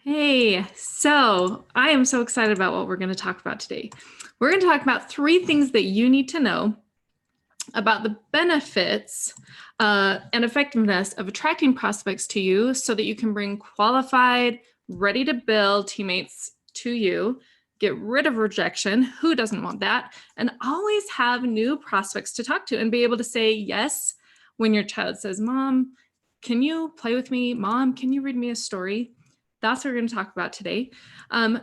Hey, so I am so excited about what we're going to talk about today. We're going to talk about 3 things that you need to know about the benefits and effectiveness of attracting prospects to you so that you can bring qualified, ready to build teammates to you, get rid of rejection, who doesn't want that, and always have new prospects to talk to and be able to say yes when your child says, Mom, can you play with me? Mom, can you read me a story? That's what we're going to talk about today.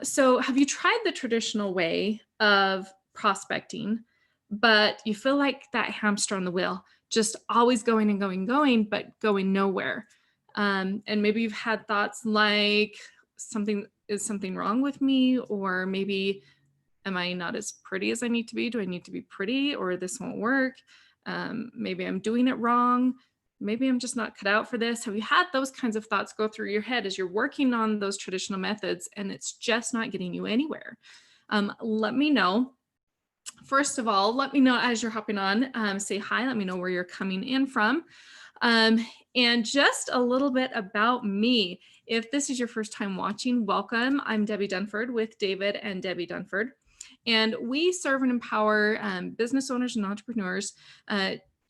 So have you tried the traditional way of prospecting, but you feel like that hamster on the wheel, just always going and going, but going nowhere? And maybe you've had thoughts like is something wrong with me? Or maybe, am I not as pretty as I need to be? Do I need to be pretty, or this won't work? Maybe I'm doing it wrong. Maybe I'm just not cut out for this. Have you had those kinds of thoughts go through your head as you're working on those traditional methods and it's just not getting you anywhere? Let me know. First of all, let me know as you're hopping on, say hi, let me know where you're coming in from. And just a little bit about me. If this is your first time watching, welcome. I'm Debbie Dunford with David and Debbie Dunford. And we serve and empower business owners and entrepreneurs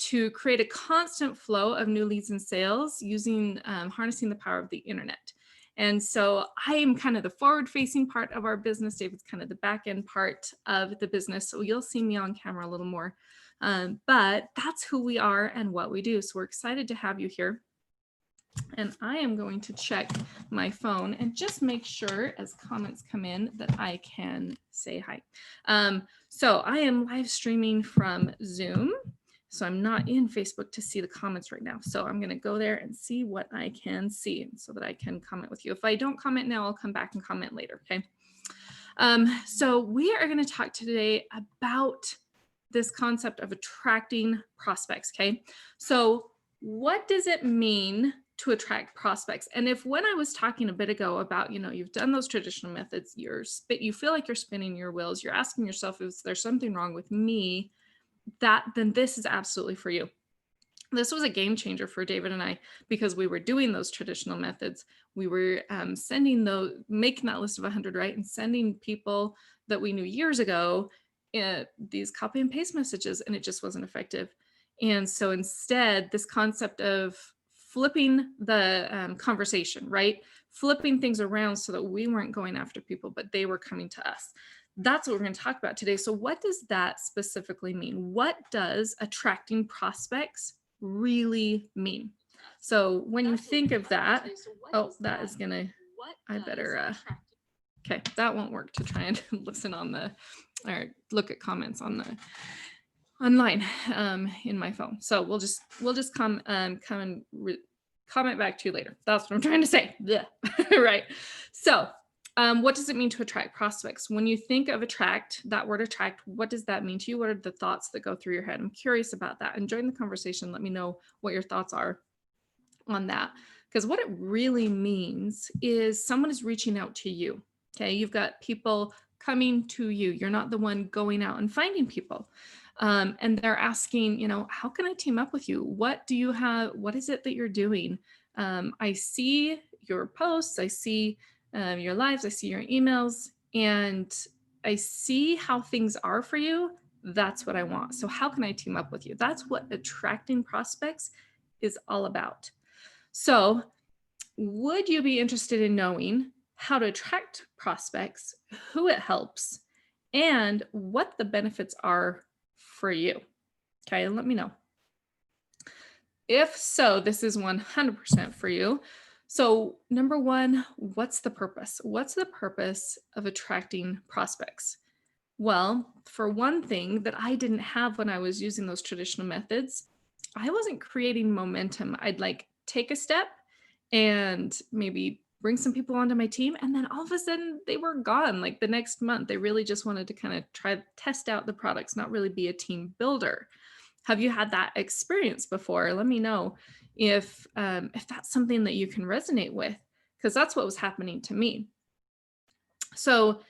to create a constant flow of new leads and sales using harnessing the power of the internet. And so I am kind of the forward-facing part of our business. David's kind of the back-end part of the business. So you'll see me on camera a little more. But that's who we are and what we do. So we're excited to have you here. And I am going to check my phone and just make sure as comments come in that I can say hi. So I am live streaming from Zoom. So I'm not in Facebook to see the comments right now. So I'm going to go there and see what I can see so that I can comment with you. If I don't comment now, I'll come back and comment later. Okay. So we are going to talk today about this concept of attracting prospects. Okay. So what does it mean to attract prospects? And if when I was talking a bit ago about, you've done those traditional methods, you feel like you're spinning your wheels, you're asking yourself, is there something wrong with me? Then this is absolutely for you. This was a game changer for David and I because we were doing those traditional methods. We were making that list of 100, right? And sending people that we knew years ago these copy and paste messages, and it just wasn't effective. And so instead, this concept of flipping the conversation, right? Flipping things around so that we weren't going after people, but they were coming to us. That's what we're going to talk about today. So what does that specifically mean? What does attracting prospects really mean? So when you think of that, that is going to, I better, okay, that won't work to try and listen or look at comments online in my phone. So we'll just come and comment back to you later. That's what I'm trying to say. Yeah. Right. So what does it mean to attract prospects? When you think of that word attract, what does that mean to you? What are the thoughts that go through your head? I'm curious about that. And join the conversation. Let me know what your thoughts are on that. Because what it really means is someone is reaching out to you. Okay. You've got people coming to you. You're not the one going out and finding people. And they're asking, how can I team up with you? What do you have? What is it that you're doing? I see your posts. I see your lives. I see your emails, and I see how things are for you. That's what I want. So how can I team up with you? That's what attracting prospects is all about. So would you be interested in knowing how to attract prospects, who it helps, and what the benefits are for you? Okay, let me know. If so, this is 100% for you. So, number one, what's the purpose? What's the purpose of attracting prospects? Well, for one thing that I didn't have when I was using those traditional methods, I wasn't creating momentum. I'd like take a step and maybe bring some people onto my team, and then all of a sudden they were gone. Like the next month, they really just wanted to kind of test out the products, not really be a team builder. Have you had that experience before? Let me know if that's something that you can resonate with, because that's what was happening to me. So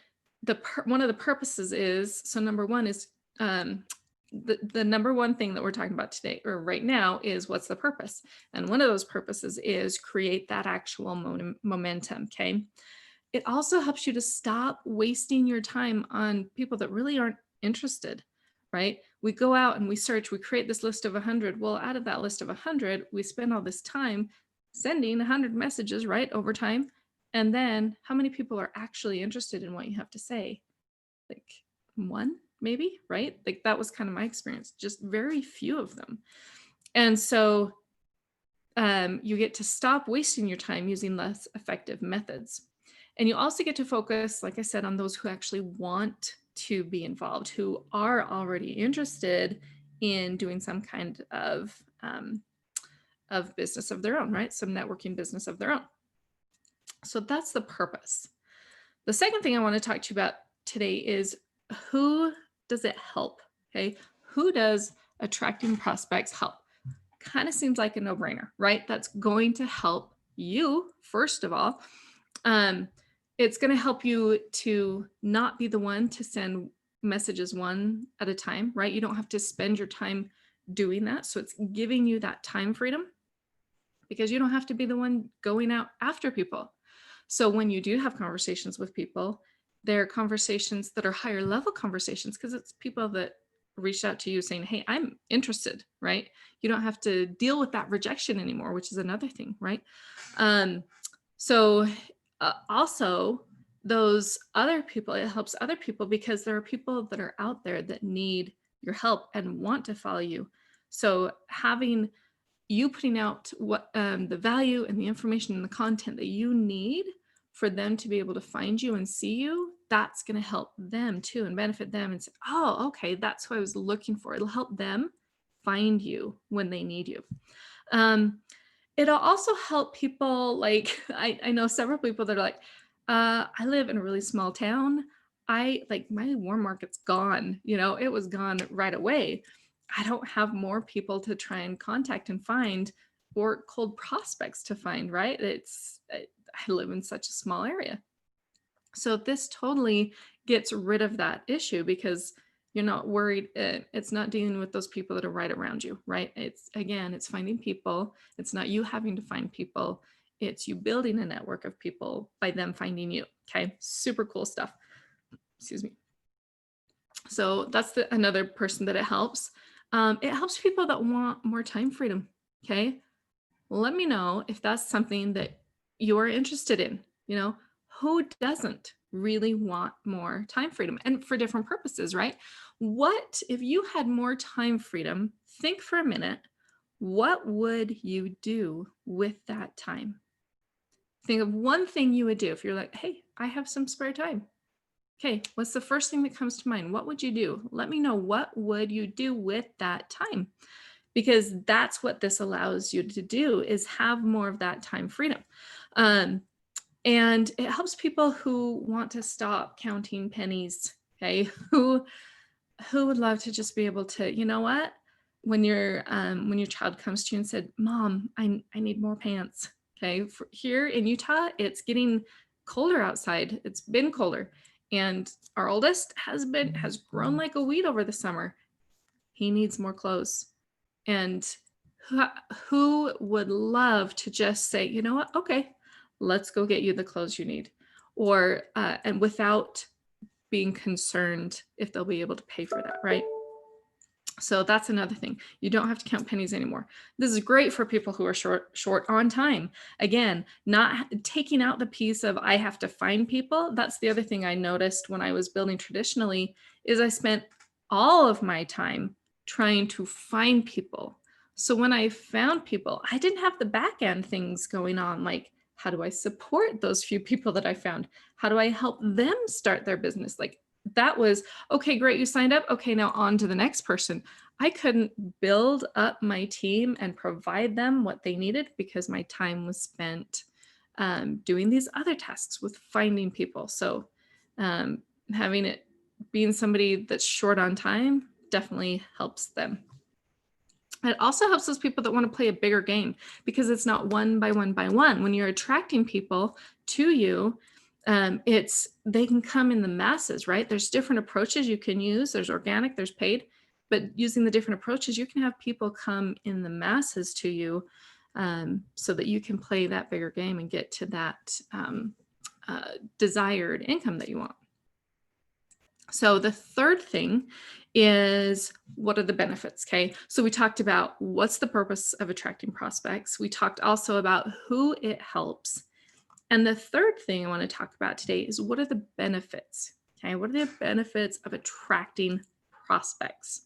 one of the purposes is, so number one is the number one thing that we're talking about today or right now is what's the purpose? And one of those purposes is create that actual momentum. Okay. It also helps you to stop wasting your time on people that really aren't interested, right? We go out and we search, we create this list of 100. Well, out of that list of 100, we spend all this time sending 100 messages, right, over time. And then how many people are actually interested in what you have to say? Like one, maybe, right? Like that was kind of my experience, just very few of them. And so you get to stop wasting your time using less effective methods. And you also get to focus, like I said, on those who actually want to be involved, who are already interested in doing some kind of business of their own, right? Some networking business of their own. So that's the purpose. The second thing I want to talk to you about today is who does it help? Okay. Who does attracting prospects help? Kind of seems like a no-brainer, right? That's going to help you, first of all. It's going to help you to not be the one to send messages one at a time, right? You don't have to spend your time doing that. So it's giving you that time freedom because you don't have to be the one going out after people. So when you do have conversations with people, they're conversations that are higher level conversations because it's people that reached out to you saying, hey, I'm interested, right? You don't have to deal with that rejection anymore, which is another thing, right? So also those other people, it helps other people because there are people that are out there that need your help and want to follow you. So having you putting out what the value and the information and the content that you need for them to be able to find you and see you, that's going to help them too and benefit them and say, oh, okay, that's what I was looking for. It'll help them find you when they need you. It'll also help people like, I know several people that are like, I live in a really small town. I like my warm market's gone, it was gone right away. I don't have more people to try and contact and find or cold prospects to find, right? I live in such a small area. So this totally gets rid of that issue because you're not worried. It's not dealing with those people that are right around you, right? It's finding people. It's not you having to find people. It's you building a network of people by them finding you. Okay, super cool stuff. Excuse me. So that's another person that it helps. It helps people that want more time freedom. Okay. Let me know if that's something that you're interested in. Who doesn't really want more time freedom and for different purposes, right? What if you had more time freedom? Think for a minute. What would you do with that time? Think of one thing you would do if you're like, hey, I have some spare time. Okay, what's the first thing that comes to mind? What would you do? Let me know, what would you do with that time? Because that's what this allows you to do, is have more of that time freedom. And it helps people who want to stop counting pennies, okay? Who would love to just be able to, you know what? When your child comes to you and said, Mom, I need more pants, okay? Here in Utah, it's getting colder outside. It's been colder. And our oldest has grown like a weed over the summer. He needs more clothes. And who would love to just say, you know what? Okay, let's go get you the clothes you need. Or, and without being concerned if they'll be able to pay for that, right? So that's another thing. You don't have to count pennies anymore. This is great for people who are short on time. Again, not taking out the piece of I have to find people. That's the other thing I noticed when I was building traditionally, is I spent all of my time trying to find people. So when I found people, I didn't have the back end things going on. Like, how do I support those few people that I found? How do I help them start their business? Like, that was okay, great. You signed up. Okay, now on to the next person. I couldn't build up my team and provide them what they needed because my time was spent doing these other tasks with finding people. So having it being somebody that's short on time definitely helps them. It also helps those people that want to play a bigger game because it's not one by one by one. When you're attracting people to you, they can come in the masses, right? There's different approaches you can use. There's organic, there's paid, but using the different approaches, you can have people come in the masses to you so that you can play that bigger game and get to that desired income that you want. So the third thing is, what are the benefits? Okay. So we talked about what's the purpose of attracting prospects. We talked also about who it helps. And the third thing I want to talk about today is, what are the benefits? Okay. What are the benefits of attracting prospects?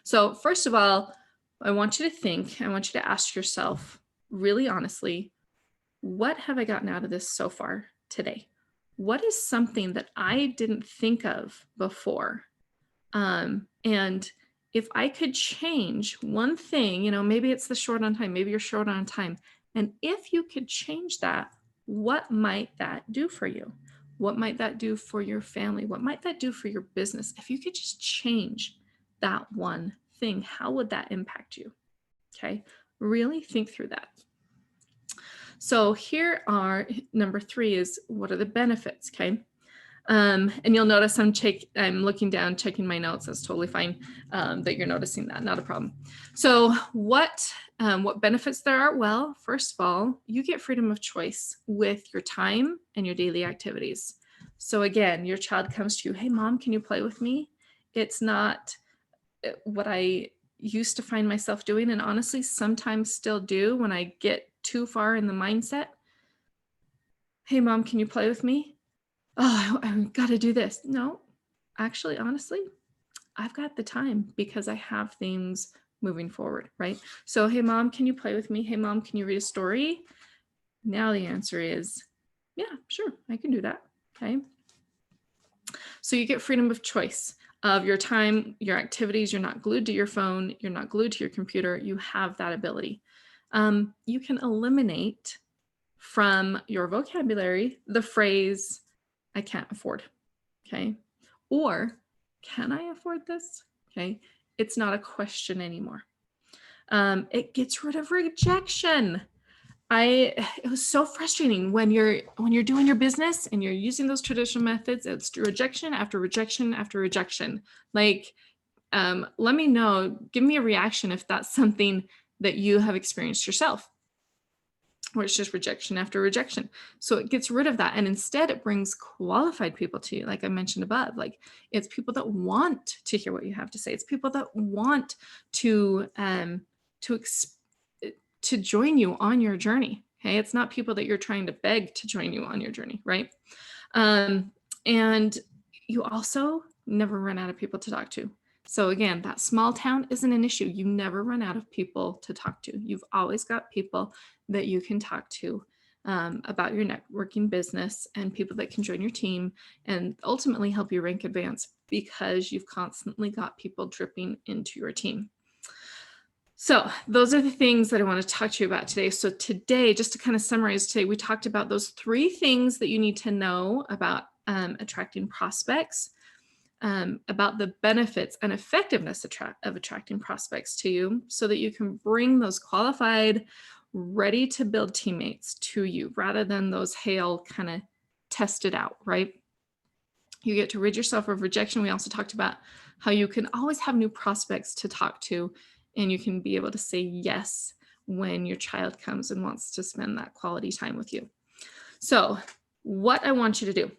So first of all, I want you to ask yourself really honestly, what have I gotten out of this so far today? What is something that I didn't think of before? And if I could change one thing, maybe it's the short on time, maybe you're short on time. And if you could change that, what might that do for you? What might that do for your family? What might that do for your business? If you could just change that one thing, how would that impact you? Okay. Really think through that. So here are number 3 is, what are the benefits? Okay. And you'll notice I'm looking down, checking my notes. That's totally fine that you're noticing that, not a problem. So what benefits there are? Well, first of all, you get freedom of choice with your time and your daily activities. So again, your child comes to you, hey, mom, can you play with me? It's not what I used to find myself doing, and honestly, sometimes still do when I get too far in the mindset. Hey, mom, can you play with me? Oh, I've got to do this. No, actually, honestly, I've got the time because I have things moving forward, right? So, hey, mom, can you play with me? Hey, mom, can you read a story? Now the answer is, yeah, sure, I can do that. Okay. So you get freedom of choice of your time, your activities. You're not glued to your phone. You're not glued to your computer. You have that ability. You can eliminate from your vocabulary the phrase, I can't afford. Okay. Or, can I afford this? Okay. It's not a question anymore. It gets rid of rejection. It was so frustrating when you're doing your business and you're using those traditional methods. It's rejection after rejection after rejection. Like, let me know, give me a reaction if that's something that you have experienced yourself, where it's just rejection after rejection. So it gets rid of that. And instead it brings qualified people to you. Like I mentioned above, like it's people that want to hear what you have to say. It's people that want to join you on your journey. Okay. It's not people that you're trying to beg to join you on your journey. Right. And you also never run out of people to talk to. So again, that small town isn't an issue. You never run out of people to talk to. You've always got people that you can talk to about your networking business, and people that can join your team and ultimately help you rank advance because you've constantly got people dripping into your team. So those are the things that I want to talk to you about today. So today, just to kind of summarize today, we talked about those 3 things that you need to know about attracting prospects, about the benefits and effectiveness of attracting prospects to you so that you can bring those qualified, ready to build teammates to you rather than those, hey, I'll kind of test it out, right? You get to rid yourself of rejection. We also talked about how you can always have new prospects to talk to, and you can be able to say yes when your child comes and wants to spend that quality time with you. So what I want you to do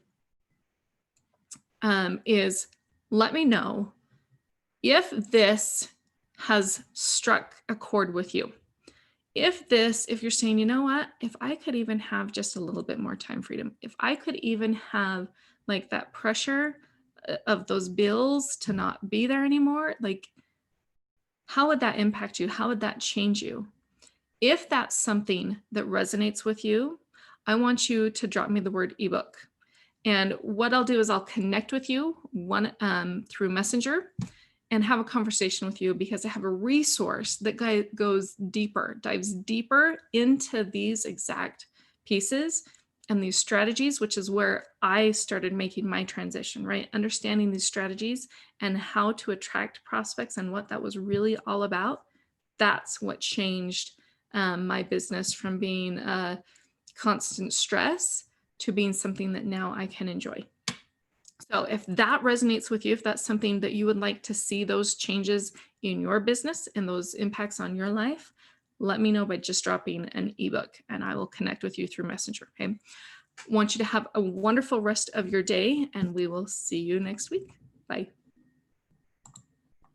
is let me know if this has struck a chord with you. If you're saying, you know what, if I could even have just a little bit more time freedom, if I could even have like that pressure of those bills to not be there anymore, like How would that impact you? How would that change you? If that's something that resonates with you, I want you to drop me the word ebook. And what I'll do is I'll connect with you through Messenger and have a conversation with you, because I have a resource that dives deeper into these exact pieces and these strategies, which is where I started making my transition, right? Understanding these strategies and how to attract prospects and what that was really all about. That's what changed my business from being a constant stress to being something that now I can enjoy. So if that resonates with you, if that's something that you would like to see those changes in your business and those impacts on your life, let me know by just dropping an ebook and I will connect with you through Messenger. Okay. Want you to have a wonderful rest of your day, and we will see you next week. Bye.